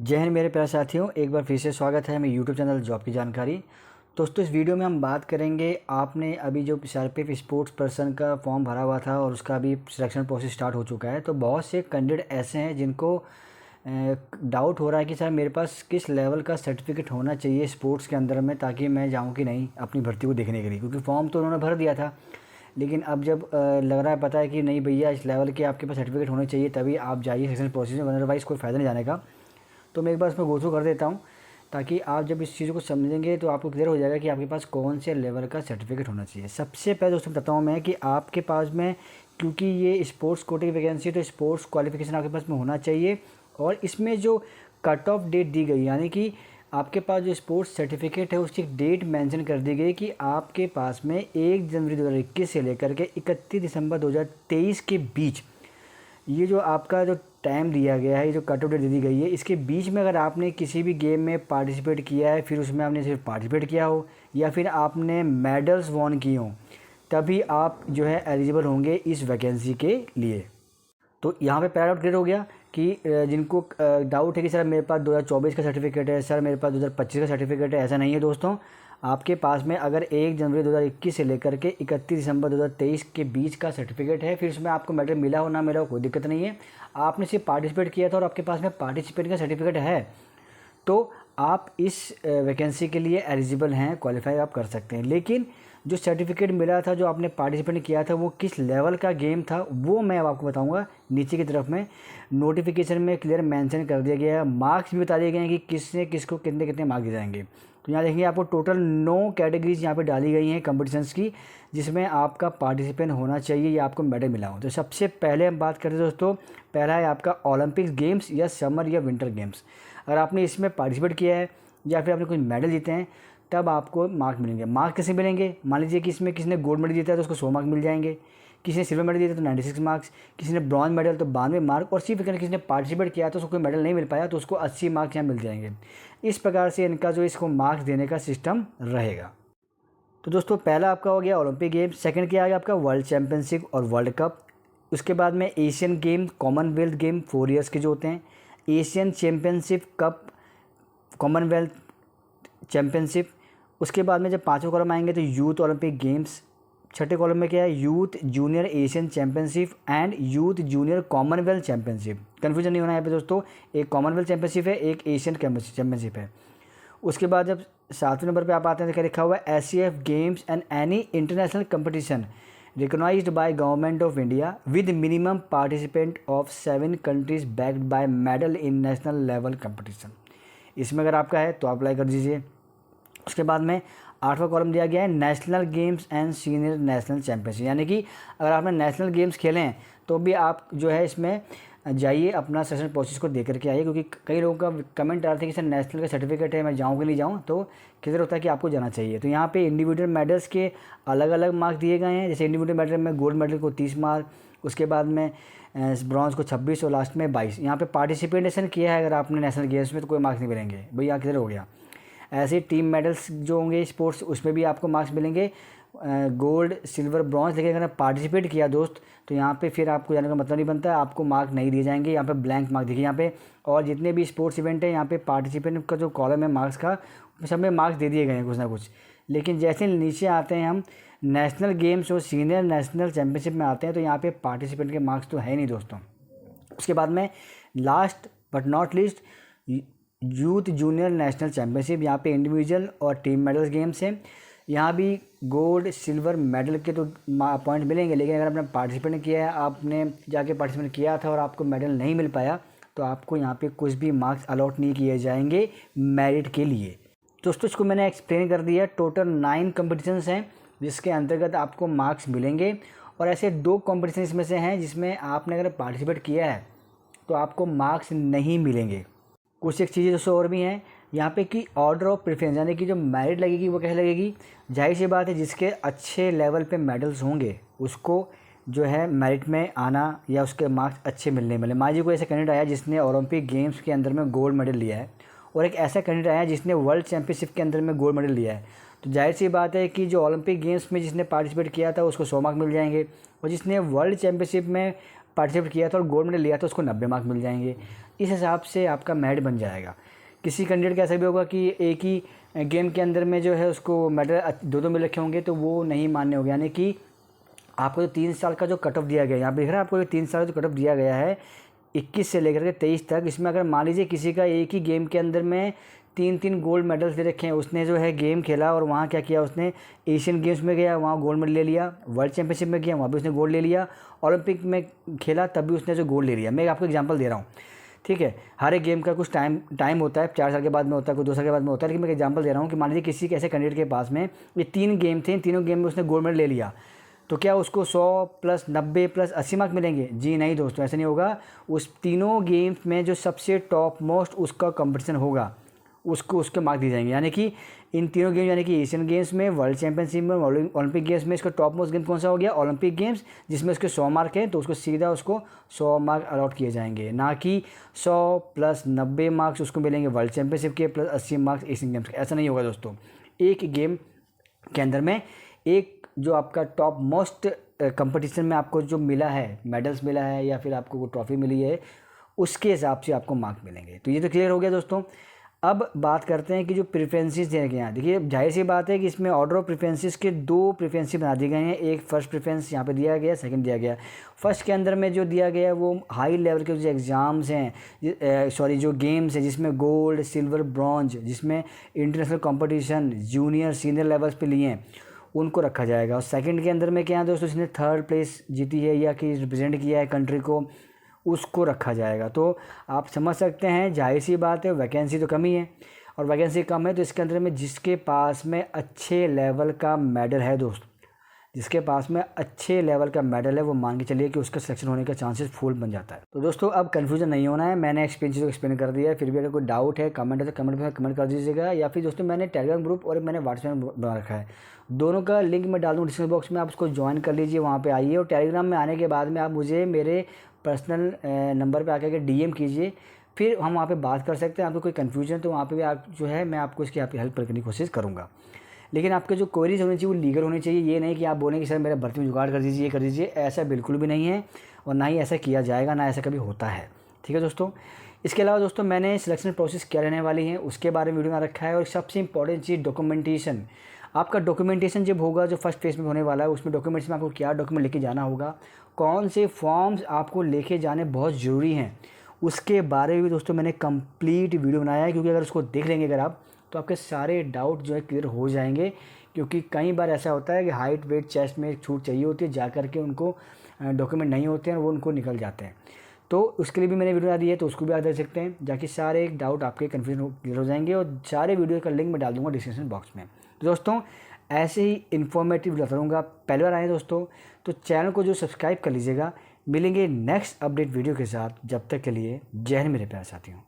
जय हिंद मेरे प्यारे साथियों, एक बार फिर से स्वागत है मेरे यूट्यूब चैनल जॉब की जानकारी। दोस्तों, इस वीडियो में हम बात करेंगे, आपने अभी जो सीआरपीएफ स्पोर्ट्स पर्सन का फॉर्म भरा हुआ था और उसका अभी सिलेक्शन प्रोसेस स्टार्ट हो चुका है। तो बहुत से कैंडिडेट ऐसे हैं जिनको डाउट हो रहा है कि सर मेरे पास किस लेवल का सर्टिफिकेट होना चाहिए स्पोर्ट्स के अंदर में, ताकि मैं जाऊँ कि नहीं अपनी भर्ती को देखने के लिए। क्योंकि फॉर्म तो उन्होंने भर दिया था, लेकिन अब जब लग रहा है पता है कि नहीं भैया इस लेवल के आपके पास सर्टिफिकेट होने चाहिए तभी आप जाइए सिलेक्शन प्रोसेस में, अदरवाइज़ कोई फ़ायदा नहीं जाने का। तो मैं एक बार इसमें गो थ्रू कर देता हूँ, ताकि आप जब इस चीज़ को समझेंगे तो आपको क्लियर हो जाएगा कि आपके पास कौन से लेवल का सर्टिफिकेट होना चाहिए। सबसे पहले दोस्तों बताता हूँ मैं कि आपके पास में, क्योंकि ये स्पोर्ट्स कोटे की वैकेंसी है तो स्पोर्ट्स क्वालिफिकेशन आपके पास में होना चाहिए। और इसमें जो कट ऑफ डेट दी गई, यानी कि आपके पास जो स्पोर्ट्स सर्टिफिकेट है उसकी डेट मेंशन कर दी गई कि आपके पास में 1 जनवरी 2021 से लेकर के 31 दिसंबर 2023 के बीच, ये जो आपका जो टाइम दिया गया है, ये जो कट ऑफ डेट दे दी गई है, इसके बीच में अगर आपने किसी भी गेम में पार्टिसिपेट किया है, फिर उसमें आपने सिर्फ पार्टिसिपेट किया हो या फिर आपने मेडल्स वॉन किए हों, तभी आप जो है एलिजिबल होंगे इस वैकेंसी के लिए। तो यहाँ पे पहला डाउट क्लियर हो गया कि जिनको डाउट है कि सर मेरे पास 2024 का सर्टिफिकेट है, सर मेरे पास 2025 का सर्टिफिकेट है, ऐसा नहीं है दोस्तों। आपके पास में अगर 1 जनवरी 2021 से लेकर के 31 दिसंबर 2023 के बीच का सर्टिफिकेट है, फिर उसमें आपको मेडल मिला हो ना मिला हो कोई दिक्कत नहीं है। आपने सिर्फ पार्टिसिपेट किया था और आपके पास में पार्टिसिपेट का सर्टिफिकेट है, तो आप इस वैकेंसी के लिए एलिजिबल हैं, क्वालिफाई आप कर सकते हैं। लेकिन जो सर्टिफिकेट मिला था, जो आपने पार्टिसिपेट किया था, वो किस लेवल का गेम था वो मैं अब आपको बताऊंगा। नीचे की तरफ में नोटिफिकेशन में क्लियर मेंशन कर दिया गया है, मार्क्स भी बता दिए गए हैं कि किसने किसको कितने कितने मार्क्स दिए जाएंगे। तो यहाँ देखेंगे आपको टोटल 9 कैटेगरीज यहाँ पे डाली गई हैं कॉम्पिटिशन्स की, जिसमें आपका पार्टिसिपेंट होना चाहिए या आपको मेडल मिला हो। तो सबसे पहले हम बात करते हैं दोस्तों, पहला है आपका ओलंपिक्स गेम्स या समर या विंटर गेम्स। अगर आपने इसमें पार्टिसिपेट किया है या फिर आपने कोई मेडल जीते हैं तब आपको मार्क मिलेंगे। मार्क कैसे मिलेंगे? मान लीजिए कि इसमें किसी ने गोल्ड मेडल जीता है तो उसको 100 मार्क मिल जाएंगे, किसी ने सिल्वर मेडल जीता तो 96 मार्क्स, किसी ने ब्रॉन्ज मेडल तो 92 मार्क, और सिर्फ अगर किसी ने पार्टिसिपेट किया तो उसको कोई मेडल नहीं मिल पाया तो उसको 80 मार्क्स यहाँ मिल जाएंगे। इस प्रकार से इनका जो इसको मार्क्स देने का सिस्टम रहेगा। तो दोस्तों, पहला आपका हो गया ओलंपिक गेम। सेकंड क्या आ गया आपका वर्ल्ड चैम्पियनशिप और वर्ल्ड कप। उसके बाद में Asian game, Commonwealth game 4 years के जो होते हैं, Asian championship cup, Commonwealth championship. उसके बाद में जब पाँचवें कॉलम आएंगे तो यूथ ओलंपिक गेम्स। छठे कॉलम में क्या है? Youth junior Asian championship and youth junior Commonwealth championship. Confusion नहीं होना है यहाँ पे दोस्तों, एक कॉमनवेल्थ चैम्पियनशिप है, एक एशियन चैम्पियनशिप है। उसके बाद जब 7वें नंबर पे आप आते हैं तो क्या लिखा हुआ है? ACF games and any international competition recognised by government of India with minimum participant of 7 countries backed by medal in national level competition. इसमें अगर आपका है तो आप अप्लाई कर दीजिए। उसके बाद में 8वां कॉलम दिया गया है national games and senior national championship, यानी कि अगर आपने नेशनल गेम्स खेले हैं तो भी आप जो है इसमें जाइए, अपना सेशन प्रोसेस को दे करके आइए। क्योंकि कई लोगों का कमेंट आ रहा था कि सर नेशनल का सर्टिफिकेट है, मैं जाऊँ कि नहीं जाऊँ, तो क्लियर होता है कि आपको जाना चाहिए। तो यहाँ पे इंडिविजुअल मेडल्स के अलग अलग मार्क्स दिए गए हैं। जैसे इंडिविजुअल मेडल में गोल्ड मेडल को 30 मार्क, उसके बाद में ब्रॉन्ज को 26 और लास्ट में 22। यहाँ पे पार्टिसिपेशन किया है अगर आपने नेशनल गेम्स में तो कोई मार्क्स नहीं मिलेंगे भैया, क्लियर हो गया। ऐसे टीम मेडल्स जो होंगे स्पोर्ट्स, उसमें भी आपको मार्क्स मिलेंगे, गोल्ड सिल्वर ब्रॉन्ज। लेकिन अगर पार्टिसिपेट किया दोस्त तो यहाँ पे फिर आपको जाने का मतलब नहीं बनता है, आपको मार्क नहीं दिए जाएंगे। यहाँ पे ब्लैंक मार्क देखिए यहाँ पे, और जितने भी स्पोर्ट्स इवेंट है यहाँ पे पार्टिसिपेंट का जो कॉलम है मार्क्स का, सब में मार्क्स दे दिए गए हैं कुछ ना कुछ। लेकिन जैसे नीचे आते हैं हम नेशनल गेम्स और सीनियर नेशनल चैम्पियनशिप में आते हैं तो यहाँ पे पार्टिसिपेंट के मार्क्स तो है नहीं दोस्तों। उसके बाद में last but not least youth junior national championship. यहाँ पे इंडिविजुअल और टीम मेडल्स गेम्स हैं। यहाँ भी गोल्ड सिल्वर मेडल के तो पॉइंट मिलेंगे, लेकिन अगर आपने पार्टिसिपेट किया है, आपने जाके पार्टिसिपेट किया था और आपको मेडल नहीं मिल पाया तो आपको यहाँ पे कुछ भी मार्क्स अलॉट नहीं किए जाएंगे मेरिट के लिए। दोस्तों, इसको मैंने एक्सप्लेन कर दिया। टोटल 9 कॉम्पिटिशन्स हैं जिसके अंतर्गत आपको मार्क्स मिलेंगे, और ऐसे 2 कॉम्पिटिशन इसमें से हैं जिसमें आपने अगर पार्टिसिपेट किया है तो आपको मार्क्स नहीं मिलेंगे। कुछ एक चीज़ें दोस्तों और भी हैं यहाँ पे कि ऑर्डर ऑफ प्रेफरेंस, यानी कि जो मेरिट लगेगी वो कैसे लगेगी? जाहिर सी बात है, जिसके अच्छे लेवल पे मेडल्स होंगे उसको जो है मेरिट में आना या उसके मार्क्स अच्छे मिलने मिले। मान लीजिए कोई ऐसा कैंडिडेट आया जिसने ओलंपिक गेम्स के अंदर में गोल्ड मेडल लिया है, और एक ऐसा कैंडिडेट आया जिसने वर्ल्ड चैम्पियनशिप के अंदर में गोल्ड मेडल लिया है, तो जाहिर सी बात है कि जो ओलंपिक गेम्स में जिसने पार्टिसिपेट किया था उसको 100 मार्क मिल जाएंगे, और जिसने वर्ल्ड चैम्पियनशिप में पार्टिसिपेट किया था और गोल्ड मेडल लिया था उसको 90 मार्क्स मिल जाएंगे। इस हिसाब से आपका मेरिट बन जाएगा। किसी कैंडिडेट का ऐसा भी होगा कि एक ही गेम के अंदर में जो है उसको मेडल 2-2 मिल रखे होंगे, तो वो नहीं मान्य होगा। यानी कि आपको जो 3 साल का जो कट ऑफ दिया गया है, यहाँ पे देख रहे हैं आपको जो 3 साल का जो कट ऑफ दिया गया है 21 से लेकर के 23 तक, इसमें अगर मान लीजिए किसी का एक ही गेम के अंदर में 3-3 गोल्ड मेडल्स दे रखे हैं, उसने जो है गेम खेला और वहाँ क्या किया, उसने एशियन गेम्स में गया वहाँ गोल्ड मेडल ले लिया, वर्ल्ड चैंपियनशिप में गया वहाँ भी उसने गोल्ड ले लिया, ओलंपिक में खेला तब भी उसने जो गोल्ड ले लिया। मैं आपको एग्जांपल दे रहा हूँ, ठीक है। हर एक गेम का कुछ टाइम होता है, 4 साल के बाद में होता है, कोई 2 साल के बाद में होता है, लेकिन मैं एग्जांपल दे रहा हूँ कि मान लीजिए किसी के ऐसे कैंडिडेट के पास में ये 3 गेम थे, तीनों गेम में उसने गोल्ड मेडल ले लिया, तो क्या उसको 100 + 90 + 80 मार्क्स मिलेंगे? जी नहीं दोस्तों, ऐसा नहीं होगा। उस तीनों गेम्स में जो सबसे टॉप मोस्ट उसका कंपटीशन होगा उसको उसके मार्क्स दिए जाएंगे। यानी कि इन तीनों गेम, यानी कि एशियन गेम्स में, वर्ल्ड चैंपियनशिप में, ओलंपिक गेम्स में इसका टॉप मोस्ट गेम कौन सा हो गया? ओलंपिक गेम्स, जिसमें उसके 100 मार्क हैं, तो उसको सीधा उसको 100 मार्क अलॉट किए जाएंगे, ना कि 100 + 90 मार्क्स उसको मिलेंगे वर्ल्ड चैंपियनशिप के + 80 मार्क्स एशियन गेम्स के। ऐसा नहीं होगा दोस्तों। एक गेम के अंदर में एक जो आपका टॉप मोस्ट कंपटीशन में आपको जो मिला है, मेडल्स मिला है या फिर आपको वो ट्रॉफी मिली है, उसके हिसाब से आपको मार्क मिलेंगे। तो ये तो क्लियर हो गया दोस्तों। अब बात करते हैं कि जो प्रेफरेंसेस दिए गए हैं, देखिए जाहिर सी बात है कि इसमें ऑर्डर ऑफ प्रेफरेंसेस के 2 प्रेफरेंसेस बना दिए गए हैं। एक फर्स्ट प्रेफरेंस यहाँ पे दिया गया, सेकंड दिया गया। फर्स्ट के अंदर में जो दिया गया है वो हाई लेवल के जो एग्ज़ाम्स हैं, जो गेम्स हैं जिसमें गोल्ड, सिल्वर, ब्रॉन्ज, जिसमें international competition junior senior levels पे लिए हैं, उनको रखा जाएगा। और सेकंड के अंदर में क्या है दोस्तों, जिसने 3rd प्लेस जीती है या कि रिप्रेजेंट किया है कंट्री को, उसको रखा जाएगा। तो आप समझ सकते हैं, जाहिर सी बात है वैकेंसी तो कम ही है, और वैकेंसी कम है तो इसके अंदर में जिसके पास में अच्छे लेवल का मेडल है दोस्त, जिसके पास में अच्छे लेवल का मेडल है, वो मान के चलिए कि उसका सिलेक्शन होने का चांसेस फुल बन जाता है। तो दोस्तों अब कन्फ्यूजन नहीं होना है, मैंने एक्सप्लेन कर दिया है। फिर भी अगर कोई डाउट है, कमेंट है, तो कमेंट में कमेंट कर दीजिएगा, या फिर दोस्तों मैंने टेलीग्राम ग्रुप और मैंने व्हाट्सएप बना रखा है, दोनों का लिंक मैं डाल दूँ डिस्क्रिप्शन बॉक्स में, आप उसको ज्वाइन कर लीजिए, वहाँ पर आइए। और टेलीग्राम में आने के बाद में आप मुझे मेरे पर्सनल नंबर पे आकर के DM कीजिए, फिर हम वहाँ पे बात कर सकते हैं। आपको कोई कन्फ्यूजन तो वहाँ पे भी आप जो है मैं आपको इसकी आपकी हेल्प करने की कोशिश करूँगा। लेकिन आपके जो क्वेरीज होनी चाहिए वो लीगल होनी चाहिए। ये नहीं कि आप बोलें कि सर मेरा भर्ती में जुगाड़ कर दीजिए, ये कर दीजिए, ऐसा बिल्कुल भी नहीं है, और ना ही ऐसा किया जाएगा, ना ऐसा कभी होता है। ठीक है दोस्तों। इसके अलावा दोस्तों मैंने सिलेक्शन प्रोसेस क्या रहने वाली है उसके बारे में वीडियो बना रखा है। और सबसे इंपॉर्टेंट चीज़ डॉक्यूमेंटेशन। आपका डॉक्यूमेंटेशन जब होगा, जो फर्स्ट फेज में होने वाला है, उसमें डॉक्यूमेंट्स में आपको क्या डॉक्यूमेंट लेके जाना होगा, कौन से फॉर्म्स आपको लेके जाने बहुत ज़रूरी हैं, उसके बारे में भी दोस्तों मैंने कंप्लीट वीडियो बनाया है। क्योंकि अगर उसको देख लेंगे अगर आप, तो आपके सारे डाउट जो है क्लियर हो जाएंगे। क्योंकि कई बार ऐसा होता है कि हाइट, वेट, चेस्ट में एक छूट चाहिए होती है, जा कर के उनको डॉक्यूमेंट नहीं होते हैं और वो उनको निकल जाते हैं। तो उसके लिए भी मैंने वीडियो बना दी है, तो उसको भी आप देख सकते हैं, जाके सारे डाउट आपके कन्फ्यूजन क्लियर हो जाएंगे। और सारे वीडियो का लिंक मैं डाल दूँगा डिस्क्रिप्शन बॉक्स में। तो दोस्तों ऐसे ही इन्फॉर्मेटिव वीडियो करूँगा। पहली बार आए दोस्तों तो चैनल को जो सब्सक्राइब कर लीजिएगा। मिलेंगे नेक्स्ट अपडेट वीडियो के साथ, जब तक के लिए जय हिंद मेरे प्यारे साथियों।